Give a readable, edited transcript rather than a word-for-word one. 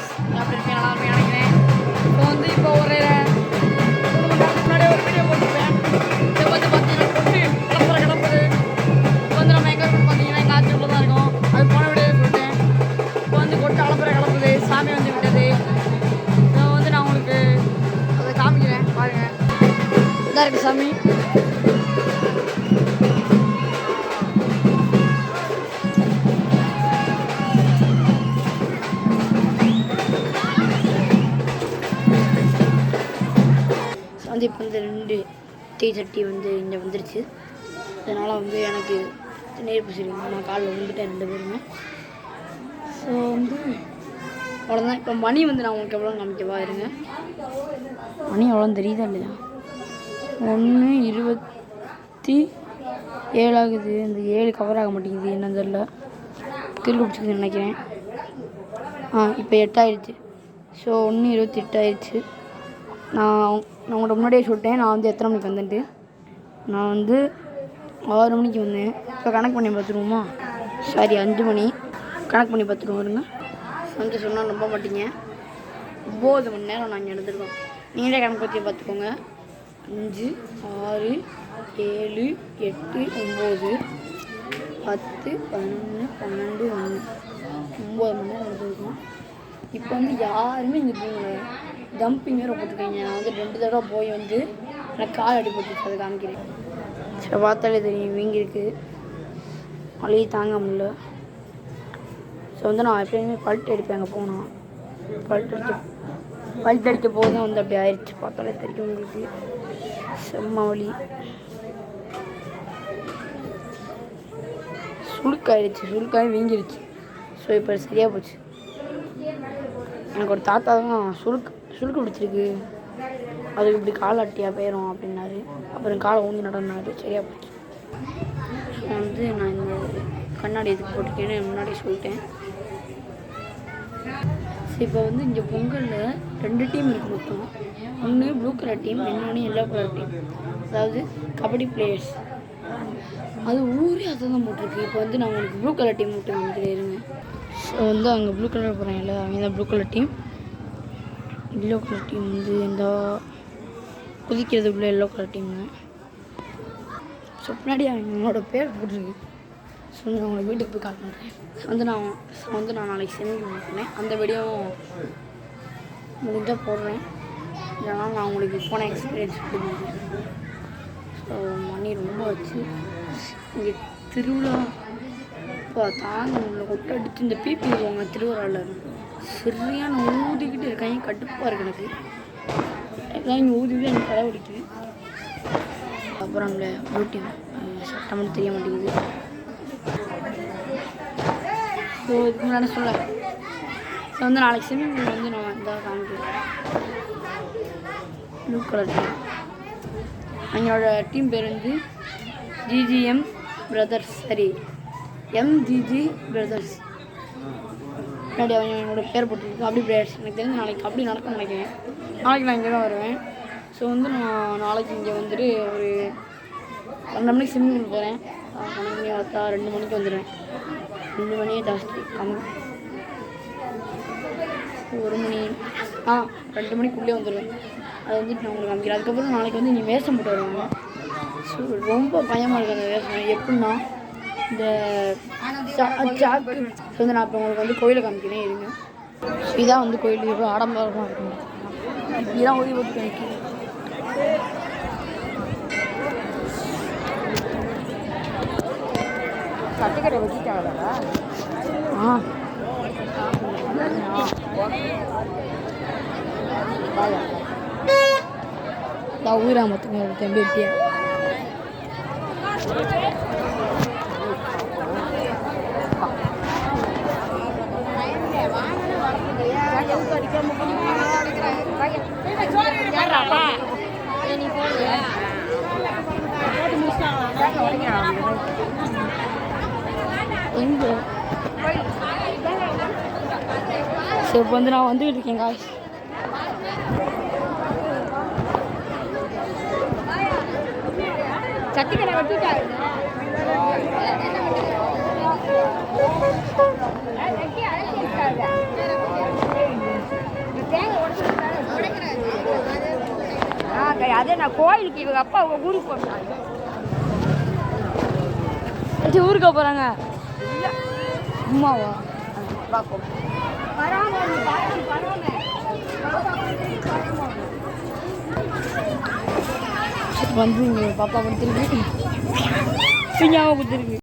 Guys, அப்படி இருப்பேன், நல்லா இருப்பேன் நினைக்கிறேன். இப்போ வந்து இப்போ ஒரு 3 மணி நேரத்துக்கு முன்னாடி ஒரு வீடியோ போட்டுருப்பேன். இதை வந்து பார்த்தீங்கன்னா கொண்டு கிளம்புது. இப்போ வந்து நம்ம எங்கே இருக்கோம் பார்த்தீங்கன்னா எங்கள் ஆட்சிக்குள்ளே தான் இருக்கோம். அது போன வீடியோ சொல்லிட்டேன். இப்போ வந்து கொட்டு கிளம்புது, சாமி வந்து விட்டது. இப்போ வந்து நான் உங்களுக்கு அதை காமிக்கிறேன் பாருங்கள். இதாக இருக்குது சாமி. வந்து இப்போ வந்து 2 தீச்சட்டி வந்து இங்கே வந்துருச்சு. அதனால் வந்து எனக்கு நெருப்பு சரிங்க, நான் காலில் வந்துட்டேன் 2 பேருமே. ஸோ வந்து அவ்வளோதான். இப்போ மணி வந்து நான் உங்களுக்கு எவ்வளோ காமிக்கவா இருங்க. மணி எவ்வளோன்னு தெரியுதா இல்லையா? 1:27 ஆகுது. இந்த 7 கவர் ஆக மாட்டேங்குது, என்னன்னு தெரியல. கிறுக்கு பிடிச்சிக்குதுன்னு நினைக்கிறேன். இப்போ 8 ஆயிடுச்சு. ஸோ 1:28 ஆயிடுச்சு. நான் உங்கள்கிட்ட முன்னாடியே சொல்லிட்டேன் நான் வந்து எத்தனை மணிக்கு வந்துட்டு. நான் வந்து 6 மணிக்கு வந்தேன். இப்போ கணக்கு பண்ணி பார்த்துருவோமா? சாரி, 5 மணி. கணக்கு பண்ணி பார்த்துருவோம் வருங்க. வந்து சொன்னால் நம்ப மாட்டீங்க, 9 மணி நேரம் நான் இங்கே எடுத்துருக்கோம். நீங்களே கணக்கு பற்றி பார்த்துக்கோங்க. 5, 6, 7, 8, 9, 10, 11, 12, 1, 9 மணி நேரம் எடுத்துருக்கோம். இப்போ வந்து யாருமே இங்கே போகல. டம்பிங் வேறு போட்டிருக்கீங்க. நான் வந்து 2 தடவை போய் வந்து எனக்கு கால் அடிபட்டுச்சு, அதை காமிக்கிறேன். சரி, பார்த்தாலே தெரியும் வீங்கிருக்கு, வலியை தாங்க முடியல. ஸோ வந்து நான் எப்பயுமே பல்ட் அடிப்பேன். அங்கே போனால் பல்ட் அடிக்க போது தான் வந்து அப்படி ஆயிடுச்சு. பார்த்தாலே தெரியும் உங்களுக்கு, செம்ம வலி. சுளுக்காய் வீங்கிருச்சு. ஸோ இப்போ சரியாக போச்சு. எனக்கு ஒரு தாத்தா தான் சுளுக்கு பிடிச்சிருக்கு, அதுக்கு இப்படி கால் அட்டியாக போயிடும் அப்படின்னாரு. அப்புறம் காலை ஊங்கி நடனாரு, சரியாக போச்சு. வந்து நான் இந்த கண்ணாடி எதுக்கு போட்டிருக்கேன்னு முன்னாடி சொல்லிட்டேன். இப்போ வந்து இங்கே பொங்கலில் 2 டீம் இருக்குது மொத்தம். ஒன்று ப்ளூ கலர் டீம், இன்னொன்று எல்லோ கலர் டீம். அதாவது கபடி பிளேயர்ஸ். அது ஊரே அதை தான் போட்டிருக்கு. இப்போ வந்து நான் உங்களுக்கு ப்ளூ கலர் டீம் மட்டும் காமிக்கிறேன் இருங்க. ஸோ வந்து அங்கே ப்ளூ கலர் போகிறாங்கல்ல, அவங்க தான் blue colour team. Yellow colour team வந்து இந்த குதிக்கிறதுக்குள்ள எல்லோ கலர் டீம்ங்க. ஸோ பின்னாடி அவங்களோட பேர் போட்டிருக்கு. ஸோ நான் அவங்களுக்கு வீட்டுக்கு போய் கால் பண்ணுறேன். வந்து நான் நாளைக்கு செஞ்சு பண்ணேன். அந்த வீடியோவும் முடிஞ்சால் போடுறேன். இல்லைனா நான் உங்களுக்கு போன எக்ஸ்பீரியன்ஸ் கொடுக்குறேன். ஸோ மணி ரொம்ப வச்சு இங்கே திருவிழா இப்போ தாங்க உங்களை கொட்டை அடித்து இந்த பிபி போவாங்க திருவிழாவில். சரியான ஊதிக்கிட்டு இருக்காங்க, கடுப்பாக இருக்கு எனக்கு. எல்லாம் இங்கே ஊதிவிட்டு எனக்கு கடை பிடிக்குது. அப்புறம் இல்லை ஊட்டி சட்டம்னு தெரிய மாட்டேங்குது. ஸோ இதுக்கு முன்னாடி சொல்ல ஸோ வந்து நாளைக்கு ஸ்விம்மிங் பூல் வந்து நான் இதாக காமிக்கிறேன். ப்ளூ கலர் டீம், அவங்களோட டீம் பேர் வந்து ஜிஜிஎம் பிரதர்ஸ். சரி, எம்ஜிஜி பிரதர்ஸ். முன்னாடி அவங்க என்னோட பேர் போட்டுருக்கு. கபடி பிளேயர்ஸ். எனக்கு தெரிஞ்சு நாளைக்கு கபடி நடக்க நினைக்கிறேன். நாளைக்கு நான் இங்கே தான் வருவேன். ஸோ வந்து நான் நாளைக்கு இங்கே வந்துட்டு ஒரு 12 மணிக்கு ஸ்விம்மிங் பூல் போகிறேன். 12 மணி பார்த்தா 2 மணிக்கு வந்துடுவேன். 2 மணியே ஜாஸ்தி கம்மி. 1 மணி 2 மணிக்குள்ளே வந்துடுவேன். அது வந்துட்டு நான் உங்களுக்கு காமிக்கிறேன். அதுக்கப்புறம் நாளைக்கு வந்து நீ வேஷம் போட்டு வருவாங்க. ஸோ ரொம்ப பயமாக இருக்குது அந்த வேஷம். எப்படின்னா இந்த சாக்கு வந்து நான் இப்போ உங்களுக்கு வந்து கோயிலை காமிக்கிறேன் இருங்க. இதான் வந்து கோயில் எவ்வளோ ஆடம்பரமாக இருக்கும். இதான் ஓடி போட்டு நிற்கிது. சட்டிக்கடை வச்சுட்டாங்களா? ஊராமத்துக்கு ஒரு தம்பி எப்படியா எங்கே? ஸோ இப்போ வந்து நான் வந்துக்கிட்டு இருக்கேன் காய்ஸ். சட்டிக்கடை வச்சுட்டாரு. அதே நான் கோயிலுக்கு இவங்க அப்பா அவங்க ஊருக்கு போகிறாங்க. ஊருக்கா போகிறாங்க? அம்மாவா? பார்ப்போம். வராமல் வந்து பாப்பா கொடுத்துருக்கு, ஞாபகம் கொடுத்துருக்கு.